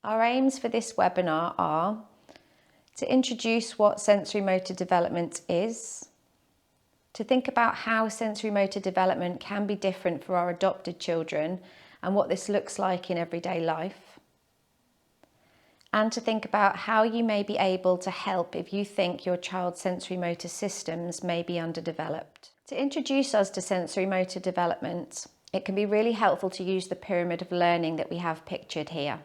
Our aims for this webinar are to introduce what sensorimotor development is, to think about how sensorimotor development can be different for our adopted children and what this looks like in everyday life, and to think about how you may be able to help if you think your child's sensorimotor systems may be underdeveloped. To introduce us to sensorimotor development, it can be really helpful to use the pyramid of learning that we have pictured here.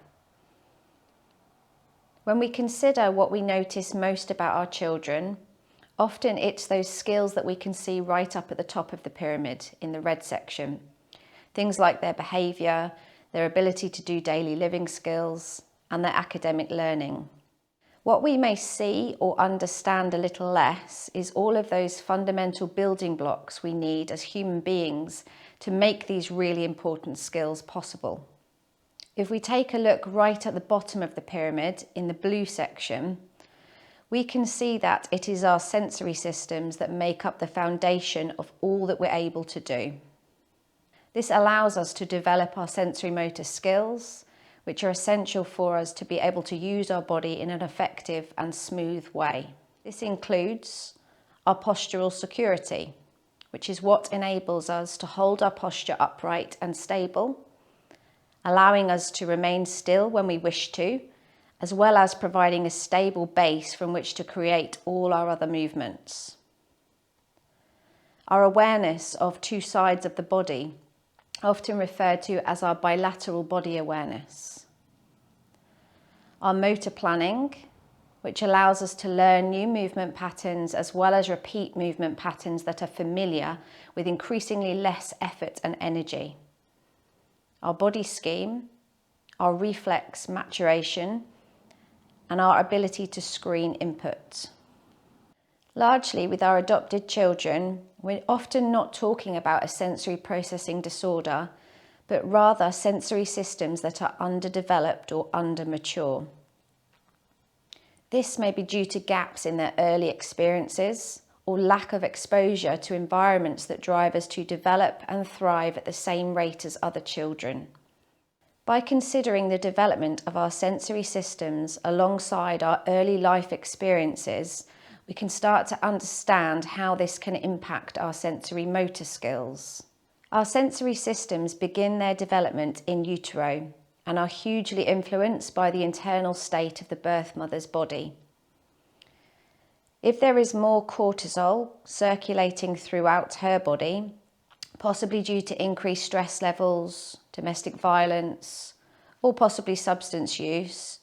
When we consider what we notice most about our children, often it's those skills that we can see right up at the top of the pyramid in the red section. Things like their behaviour, their ability to do daily living skills, and their academic learning. What we may see or understand a little less is all of those fundamental building blocks we need as human beings to make these really important skills possible. If we take a look right at the bottom of the pyramid in the blue section, we can see that it is our sensory systems that make up the foundation of all that we're able to do. This allows us to develop our sensorimotor skills, which are essential for us to be able to use our body in an effective and smooth way. This includes our postural security, which is what enables us to hold our posture upright and stable, allowing us to remain still when we wish to, as well as providing a stable base from which to create all our other movements. Our awareness of two sides of the body, often referred to as our bilateral body awareness. Our motor planning, which allows us to learn new movement patterns as well as repeat movement patterns that are familiar with increasingly less effort and energy. Our body scheme, our reflex maturation, and our ability to screen input. Largely with our adopted children, we're often not talking about a sensory processing disorder, but rather sensory systems that are underdeveloped or undermature. This may be due to gaps in their early experiences or lack of exposure to environments that drive us to develop and thrive at the same rate as other children. By considering the development of our sensory systems alongside our early life experiences, we can start to understand how this can impact our sensory motor skills. Our sensory systems begin their development in utero and are hugely influenced by the internal state of the birth mother's body. If there is more cortisol circulating throughout her body, possibly due to increased stress levels, domestic violence, or possibly substance use,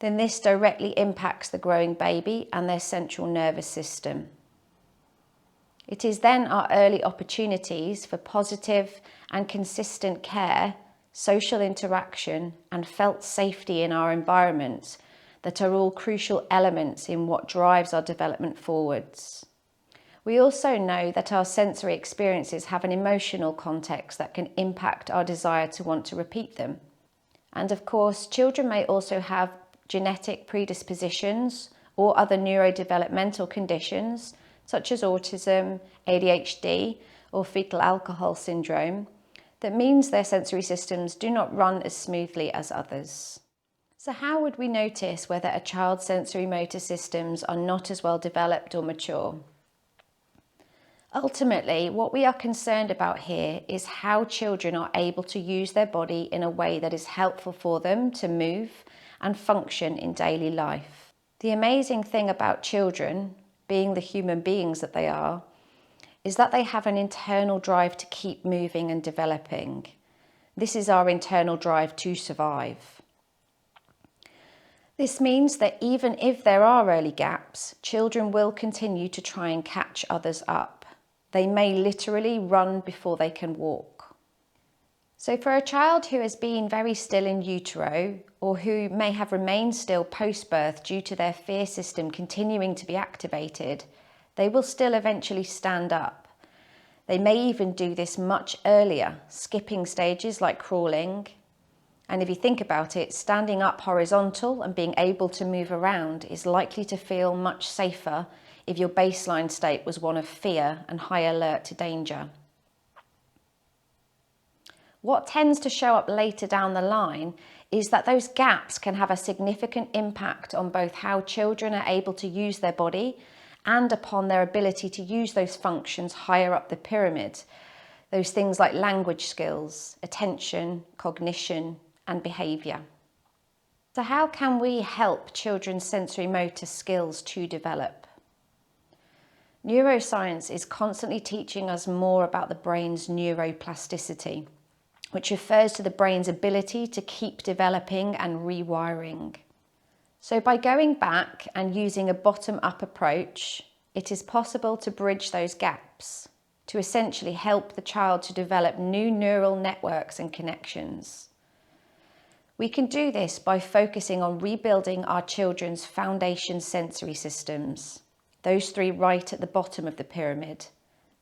then this directly impacts the growing baby and their central nervous system. It is then our early opportunities for positive and consistent care, social interaction, and felt safety in our environment that are all crucial elements in what drives our development forwards. We also know that our sensory experiences have an emotional context that can impact our desire to want to repeat them. And of course, children may also have genetic predispositions or other neurodevelopmental conditions such as autism, ADHD, or fetal alcohol syndrome that means their sensory systems do not run as smoothly as others. So how would we notice whether a child's sensory motor systems are not as well developed or mature? Ultimately, what we are concerned about here is how children are able to use their body in a way that is helpful for them to move and function in daily life. The amazing thing about children, being the human beings that they are, is that they have an internal drive to keep moving and developing. This is our internal drive to survive. This means that even if there are early gaps, children will continue to try and catch others up. They may literally run before they can walk. So for a child who has been very still in utero, or who may have remained still post-birth due to their fear system continuing to be activated, they will still eventually stand up. They may even do this much earlier, skipping stages like crawling. And if you think about it, standing up horizontal and being able to move around is likely to feel much safer if your baseline state was one of fear and high alert to danger. What tends to show up later down the line is that those gaps can have a significant impact on both how children are able to use their body and upon their ability to use those functions higher up the pyramid. Those things like language skills, attention, cognition, and behaviour. So how can we help children's sensorimotor skills to develop? Neuroscience is constantly teaching us more about the brain's neuroplasticity, which refers to the brain's ability to keep developing and rewiring. So by going back and using a bottom-up approach, it is possible to bridge those gaps, to essentially help the child to develop new neural networks and connections. We can do this by focusing on rebuilding our children's foundation sensory systems, those three right at the bottom of the pyramid,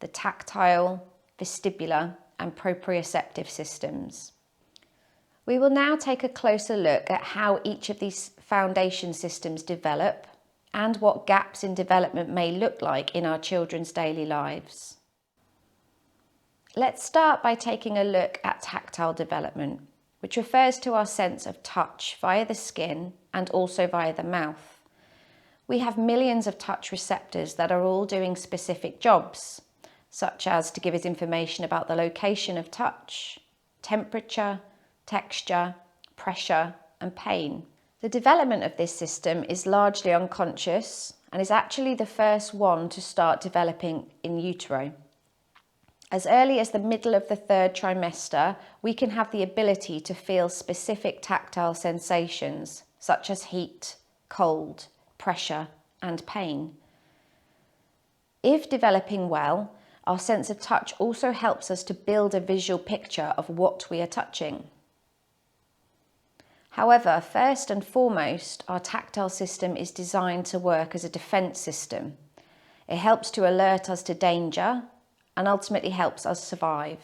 the tactile, vestibular, and proprioceptive systems. We will now take a closer look at how each of these foundation systems develop and what gaps in development may look like in our children's daily lives. Let's start by taking a look at tactile development, which refers to our sense of touch via the skin and also via the mouth. We have millions of touch receptors that are all doing specific jobs, such as to give us information about the location of touch, temperature, texture, pressure, and pain. The development of this system is largely unconscious and is actually the first one to start developing in utero. As early as the middle of the third trimester, we can have the ability to feel specific tactile sensations, such as heat, cold, pressure, and pain. If developing well, our sense of touch also helps us to build a visual picture of what we are touching. However, first and foremost, our tactile system is designed to work as a defense system. It helps to alert us to danger and ultimately helps us survive.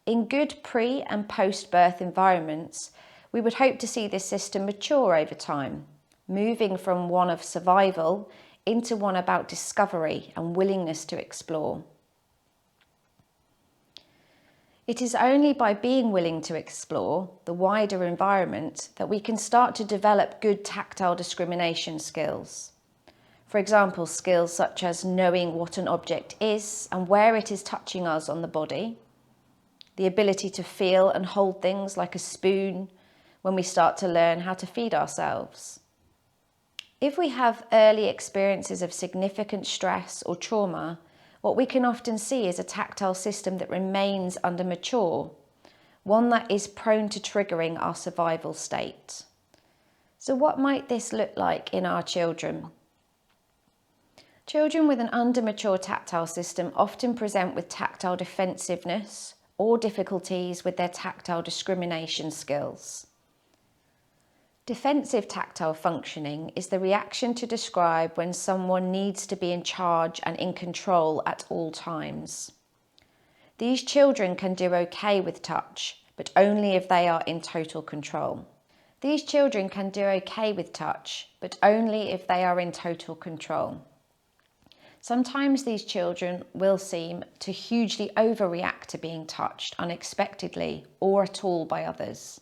In good pre- and post-birth environments, we would hope to see this system mature over time, moving from one of survival into one about discovery and willingness to explore. It is only by being willing to explore the wider environment that we can start to develop good tactile discrimination skills. For example, skills such as knowing what an object is and where it is touching us on the body, the ability to feel and hold things like a spoon when we start to learn how to feed ourselves. If we have early experiences of significant stress or trauma, what we can often see is a tactile system that remains undermature, one that is prone to triggering our survival state. So what might this look like in our children? Children with an undermature tactile system often present with tactile defensiveness or difficulties with their tactile discrimination skills. Defensive tactile functioning is the reaction to describe when someone needs to be in charge and in control at all times. These children can do okay with touch, but only if they are in total control. These children can do okay with touch, but only if they are in total control. Sometimes these children will seem to hugely overreact to being touched unexpectedly or at all by others.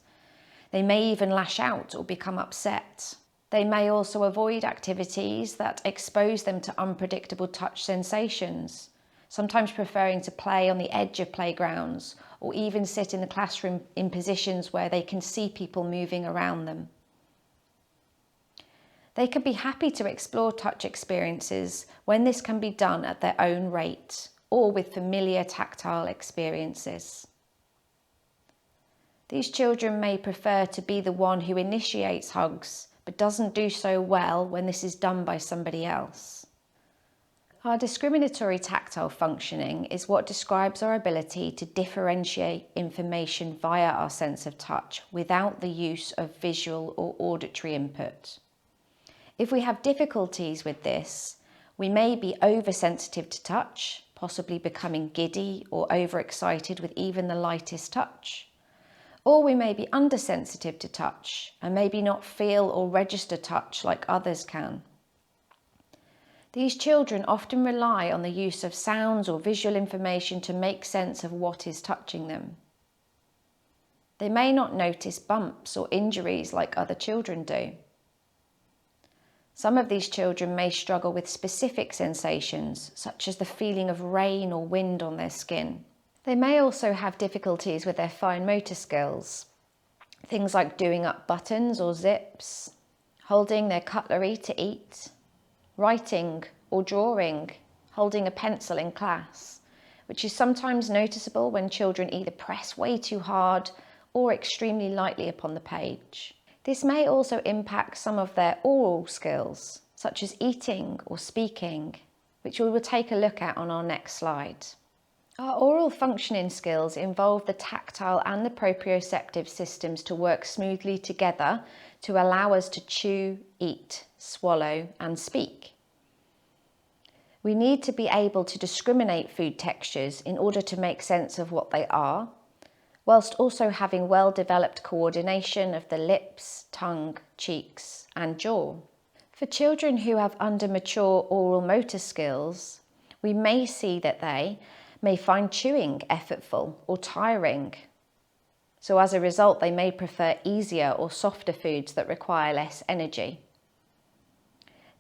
They may even lash out or become upset. They may also avoid activities that expose them to unpredictable touch sensations, sometimes preferring to play on the edge of playgrounds or even sit in the classroom in positions where they can see people moving around them. They can be happy to explore touch experiences when this can be done at their own rate or with familiar tactile experiences. These children may prefer to be the one who initiates hugs, but doesn't do so well when this is done by somebody else. Our discriminatory tactile functioning is what describes our ability to differentiate information via our sense of touch without the use of visual or auditory input. If we have difficulties with this, we may be oversensitive to touch, possibly becoming giddy or overexcited with even the lightest touch. Or we may be undersensitive to touch and maybe not feel or register touch like others can. These children often rely on the use of sounds or visual information to make sense of what is touching them. They may not notice bumps or injuries like other children do. Some of these children may struggle with specific sensations, such as the feeling of rain or wind on their skin. They may also have difficulties with their fine motor skills, things like doing up buttons or zips, holding their cutlery to eat, writing or drawing, holding a pencil in class, which is sometimes noticeable when children either press way too hard or extremely lightly upon the page. This may also impact some of their oral skills, such as eating or speaking, which we will take a look at on our next slide. Our oral functioning skills involve the tactile and the proprioceptive systems to work smoothly together to allow us to chew, eat, swallow, and speak. We need to be able to discriminate food textures in order to make sense of what they are, whilst also having well-developed coordination of the lips, tongue, cheeks, and jaw. For children who have under-mature oral motor skills, we may see that they may find chewing effortful or tiring. So as a result, they may prefer easier or softer foods that require less energy.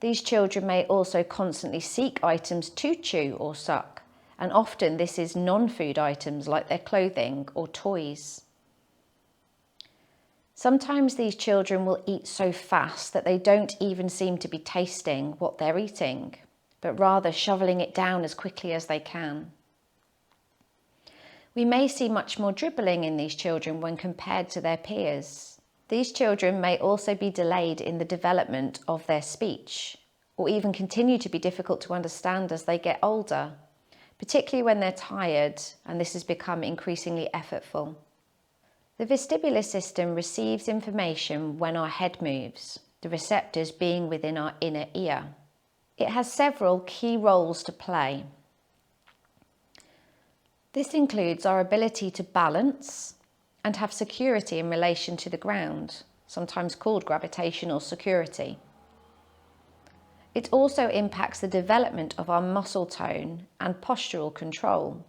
These children may also constantly seek items to chew or suck, and often this is non-food items like their clothing or toys. Sometimes these children will eat so fast that they don't even seem to be tasting what they're eating, but rather shoveling it down as quickly as they can. We may see much more dribbling in these children when compared to their peers. These children may also be delayed in the development of their speech, or even continue to be difficult to understand as they get older, particularly when they're tired and this has become increasingly effortful. The vestibular system receives information when our head moves, the receptors being within our inner ear. It has several key roles to play. This includes our ability to balance and have security in relation to the ground, sometimes called gravitational security. It also impacts the development of our muscle tone and postural control,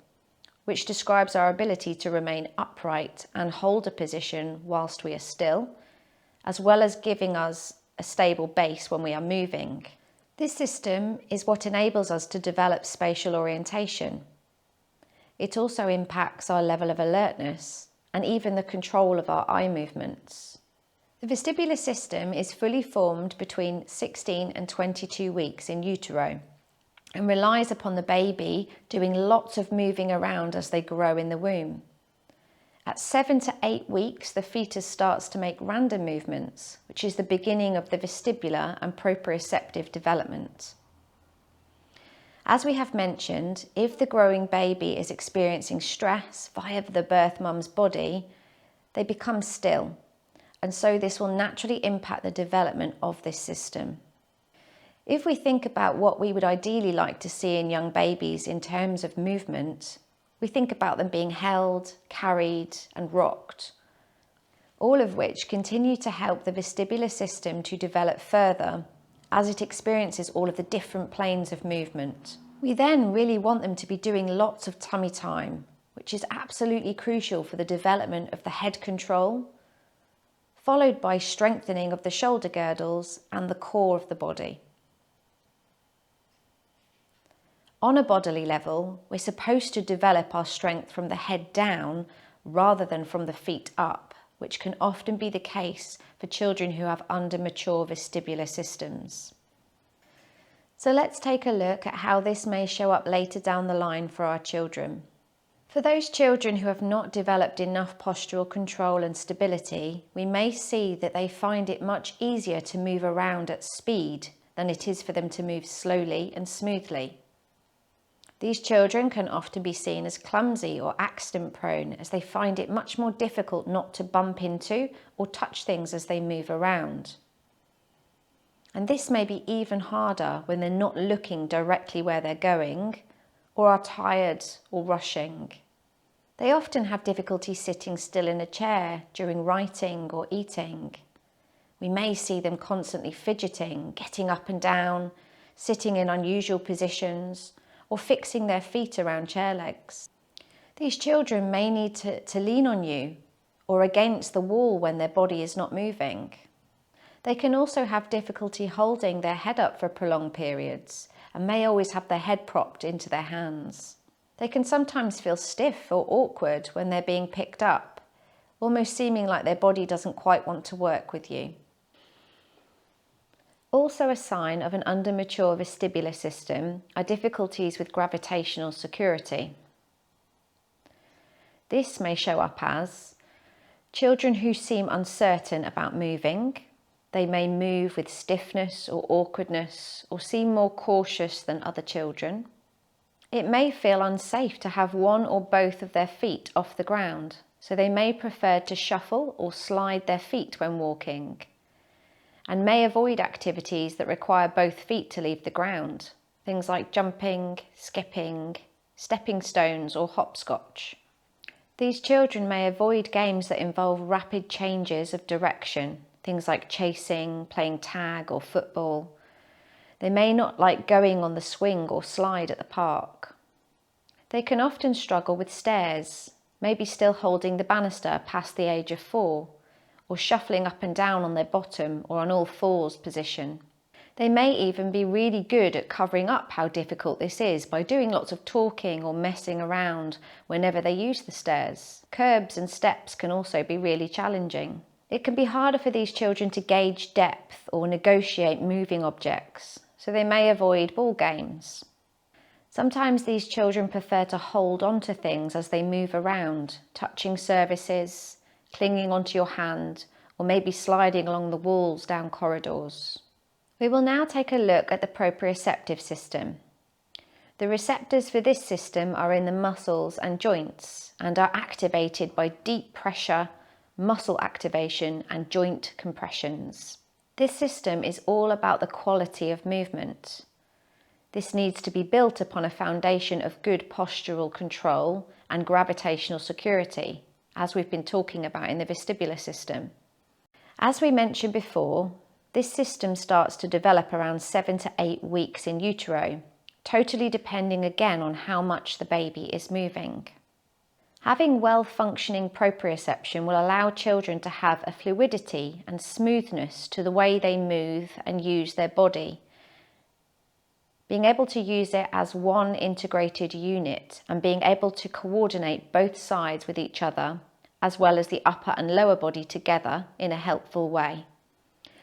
which describes our ability to remain upright and hold a position whilst we are still, as well as giving us a stable base when we are moving. This system is what enables us to develop spatial orientation. It also impacts our level of alertness and even the control of our eye movements. The vestibular system is fully formed between 16 and 22 weeks in utero and relies upon the baby doing lots of moving around as they grow in the womb. At 7 to 8 weeks, the fetus starts to make random movements, which is the beginning of the vestibular and proprioceptive development. As we have mentioned, if the growing baby is experiencing stress via the birth mum's body, they become still, and so this will naturally impact the development of this system. If we think about what we would ideally like to see in young babies in terms of movement, we think about them being held, carried, and rocked, all of which continue to help the vestibular system to develop further as it experiences all of the different planes of movement. We then really want them to be doing lots of tummy time, which is absolutely crucial for the development of the head control, followed by strengthening of the shoulder girdles and the core of the body. On a bodily level, we're supposed to develop our strength from the head down rather than from the feet up, which can often be the case for children who have under-mature vestibular systems. So let's take a look at how this may show up later down the line for our children. For those children who have not developed enough postural control and stability, we may see that they find it much easier to move around at speed than it is for them to move slowly and smoothly. These children can often be seen as clumsy or accident prone, as they find it much more difficult not to bump into or touch things as they move around. And this may be even harder when they're not looking directly where they're going or are tired or rushing. They often have difficulty sitting still in a chair during writing or eating. We may see them constantly fidgeting, getting up and down, sitting in unusual positions, or fixing their feet around chair legs. These children may need to lean on you or against the wall when their body is not moving. They can also have difficulty holding their head up for prolonged periods and may always have their head propped into their hands. They can sometimes feel stiff or awkward when they're being picked up, almost seeming like their body doesn't quite want to work with you. Also a sign of an undermature vestibular system are difficulties with gravitational security. This may show up as children who seem uncertain about moving. They may move with stiffness or awkwardness or seem more cautious than other children. It may feel unsafe to have one or both of their feet off the ground, so they may prefer to shuffle or slide their feet when walking, and may avoid activities that require both feet to leave the ground, things like jumping, skipping, stepping stones or hopscotch. These children may avoid games that involve rapid changes of direction, things like chasing, playing tag or football. They may not like going on the swing or slide at the park. They can often struggle with stairs, maybe still holding the banister past the age of 4, or shuffling up and down on their bottom or on all fours position. They may even be really good at covering up how difficult this is by doing lots of talking or messing around whenever they use the stairs. Curbs and steps can also be really challenging. It can be harder for these children to gauge depth or negotiate moving objects, so they may avoid ball games. Sometimes these children prefer to hold on to things as they move around, touching surfaces, clinging onto your hand, or maybe sliding along the walls down corridors. We will now take a look at the proprioceptive system. The receptors for this system are in the muscles and joints and are activated by deep pressure, muscle activation and joint compressions. This system is all about the quality of movement. This needs to be built upon a foundation of good postural control and gravitational security, as we've been talking about in the vestibular system. As we mentioned before, this system starts to develop around 7 to 8 weeks in utero, totally depending again on how much the baby is moving. Having well-functioning proprioception will allow children to have a fluidity and smoothness to the way they move and use their body, being able to use it as one integrated unit and being able to coordinate both sides with each other, as well as the upper and lower body together in a helpful way.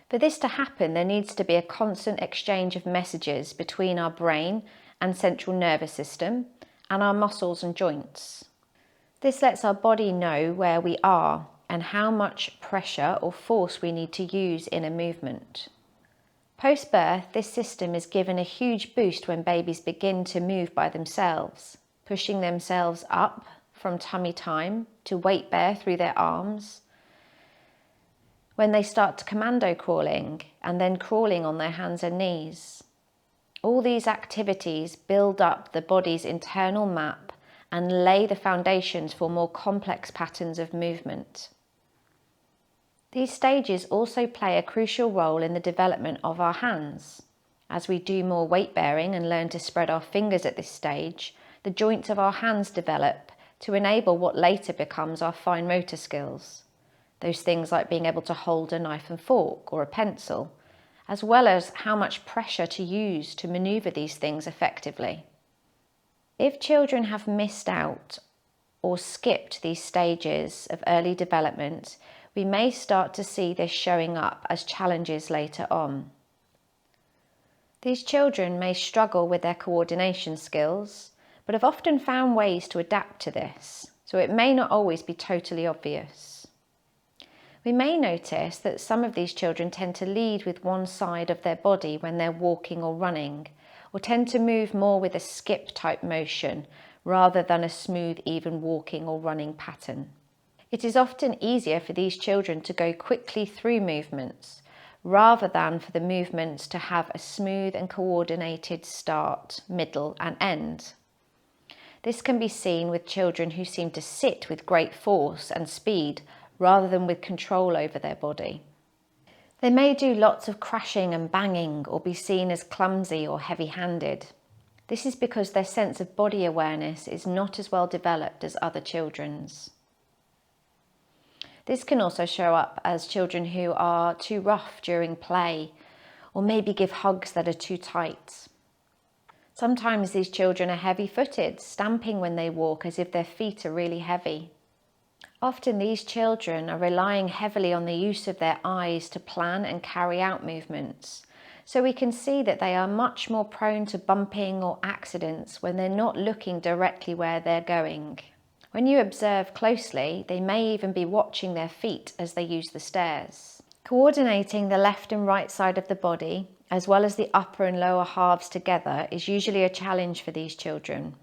For this to happen, there needs to be a constant exchange of messages between our brain and central nervous system and our muscles and joints. This lets our body know where we are and how much pressure or force we need to use in a movement. Post-birth, this system is given a huge boost when babies begin to move by themselves, pushing themselves up from tummy time to weight bear through their arms, when they start to commando crawling and then crawling on their hands and knees. All these activities build up the body's internal map and lay the foundations for more complex patterns of movement. These stages also play a crucial role in the development of our hands. As we do more weight bearing and learn to spread our fingers at this stage, the joints of our hands develop to enable what later becomes our fine motor skills. Those things like being able to hold a knife and fork or a pencil, as well as how much pressure to use to maneuver these things effectively. If children have missed out or skipped these stages of early development, we may start to see this showing up as challenges later on. These children may struggle with their coordination skills, but have often found ways to adapt to this, so it may not always be totally obvious. We may notice that some of these children tend to lead with one side of their body when they're walking or running, or tend to move more with a skip type motion rather than a smooth, even walking or running pattern. It is often easier for these children to go quickly through movements rather than for the movements to have a smooth and coordinated start, middle and end. This can be seen with children who seem to sit with great force and speed rather than with control over their body. They may do lots of crashing and banging or be seen as clumsy or heavy-handed. This is because their sense of body awareness is not as well developed as other children's. This can also show up as children who are too rough during play, or maybe give hugs that are too tight. Sometimes these children are heavy-footed, stamping when they walk as if their feet are really heavy. Often these children are relying heavily on the use of their eyes to plan and carry out movements. So we can see that they are much more prone to bumping or accidents when they're not looking directly where they're going. When you observe closely, they may even be watching their feet as they use the stairs. Coordinating the left and right side of the body, as well as the upper and lower halves together, is usually a challenge for these children.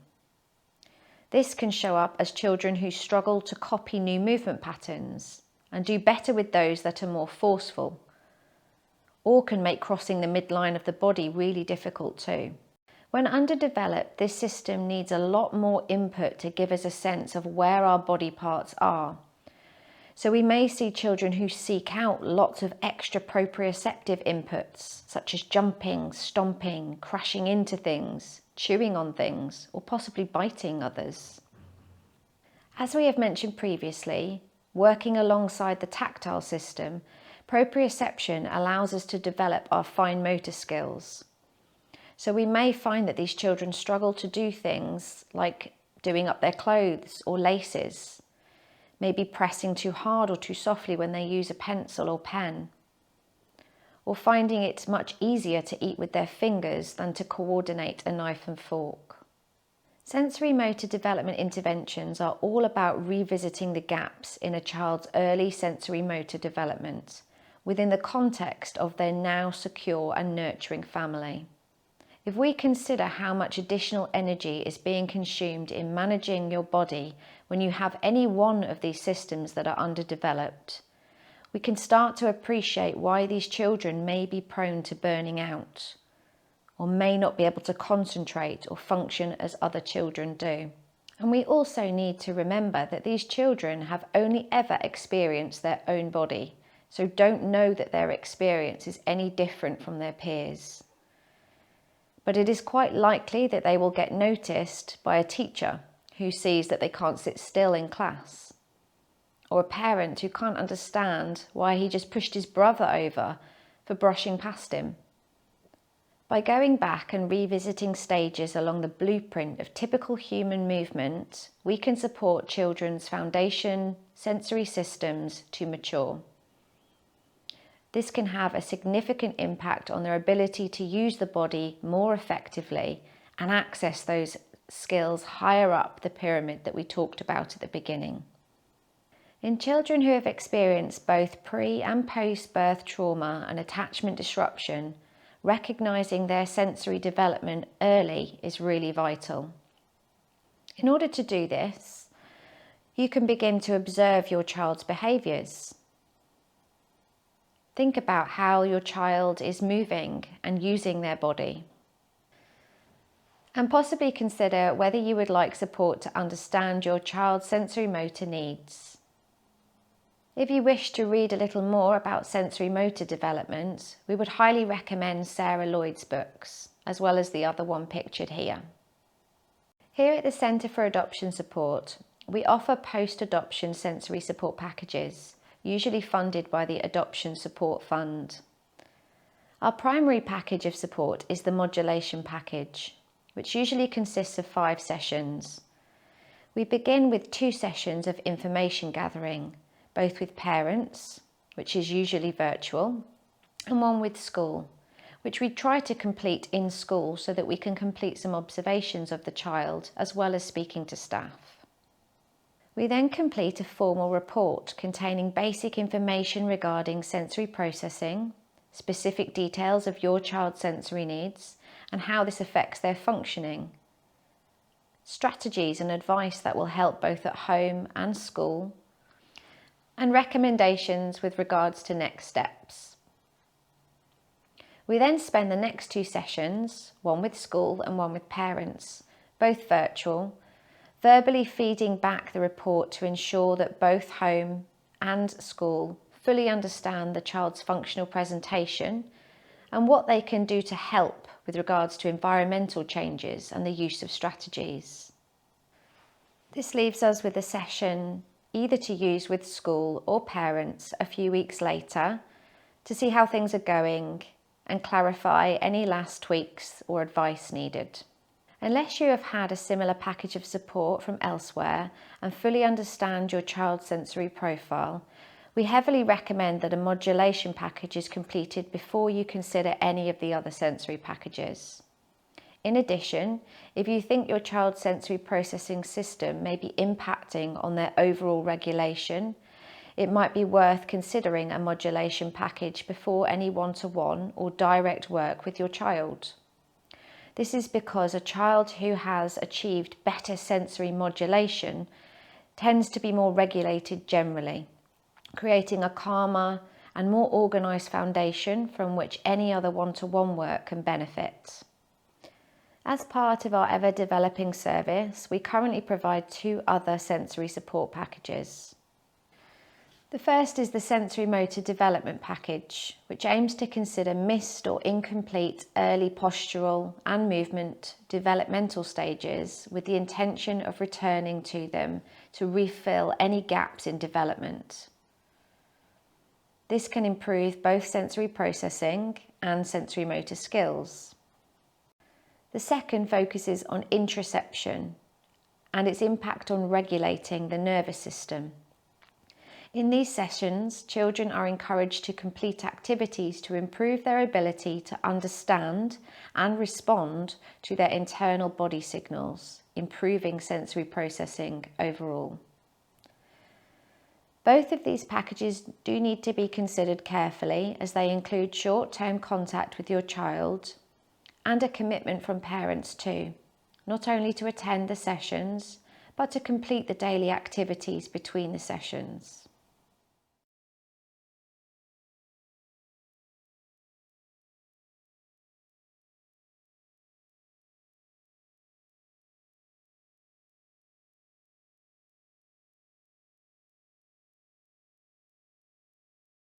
This can show up as children who struggle to copy new movement patterns and do better with those that are more forceful, or can make crossing the midline of the body really difficult too. When underdeveloped, this system needs a lot more input to give us a sense of where our body parts are. So we may see children who seek out lots of extra proprioceptive inputs, such as jumping, stomping, crashing into things, chewing on things, or possibly biting others. As we have mentioned previously, working alongside the tactile system, proprioception allows us to develop our fine motor skills. So we may find that these children struggle to do things like doing up their clothes or laces, maybe pressing too hard or too softly when they use a pencil or pen, or finding it much easier to eat with their fingers than to coordinate a knife and fork. Sensorimotor development interventions are all about revisiting the gaps in a child's early sensorimotor development within the context of their now secure and nurturing family. If we consider how much additional energy is being consumed in managing your body when you have any one of these systems that are underdeveloped, we can start to appreciate why these children may be prone to burning out, or may not be able to concentrate or function as other children do. And we also need to remember that these children have only ever experienced their own body, so don't know that their experience is any different from their peers. But it is quite likely that they will get noticed by a teacher who sees that they can't sit still in class, or a parent who can't understand why he just pushed his brother over for brushing past him. By going back and revisiting stages along the blueprint of typical human movement, we can support children's foundation sensory systems to mature. This can have a significant impact on their ability to use the body more effectively and access those skills higher up the pyramid that we talked about at the beginning. In children who have experienced both pre- and post-birth trauma and attachment disruption, recognizing their sensory development early is really vital. In order to do this, you can begin to observe your child's behaviors. Think about how your child is moving and using their body. And possibly consider whether you would like support to understand your child's sensorimotor needs. If you wish to read a little more about sensorimotor development, we would highly recommend Sarah Lloyd's books, as well as the other one pictured here. Here at the Centre for Adoption Support, we offer post-adoption sensory support packages, usually funded by the Adoption Support Fund. Our primary package of support is the modulation package, which usually consists of 5 sessions. We begin with 2 sessions of information gathering, both with parents, which is usually virtual, and one with school, which we try to complete in school so that we can complete some observations of the child as well as speaking to staff. We then complete a formal report containing basic information regarding sensory processing, specific details of your child's sensory needs and how this affects their functioning, strategies and advice that will help both at home and school, and recommendations with regards to next steps. We then spend the next 2 sessions, one with school and one with parents, both virtual, verbally feeding back the report to ensure that both home and school fully understand the child's functional presentation and what they can do to help with regards to environmental changes and the use of strategies. This leaves us with a session either to use with school or parents a few weeks later to see how things are going and clarify any last tweaks or advice needed. Unless you have had a similar package of support from elsewhere and fully understand your child's sensory profile, we heavily recommend that a modulation package is completed before you consider any of the other sensory packages. In addition, if you think your child's sensory processing system may be impacting on their overall regulation, it might be worth considering a modulation package before any one-to-one or direct work with your child. This is because a child who has achieved better sensory modulation tends to be more regulated generally, creating a calmer and more organised foundation from which any other one-to-one work can benefit. As part of our ever developing service, we currently provide 2 other sensory support packages. The first is the Sensorimotor Development package, which aims to consider missed or incomplete early postural and movement developmental stages with the intention of returning to them to refill any gaps in development. This can improve both sensory processing and sensorimotor skills. The second focuses on interoception and its impact on regulating the nervous system. In these sessions, children are encouraged to complete activities to improve their ability to understand and respond to their internal body signals, improving sensory processing overall. Both of these packages do need to be considered carefully as they include short-term contact with your child and a commitment from parents too, not only to attend the sessions, but to complete the daily activities between the sessions.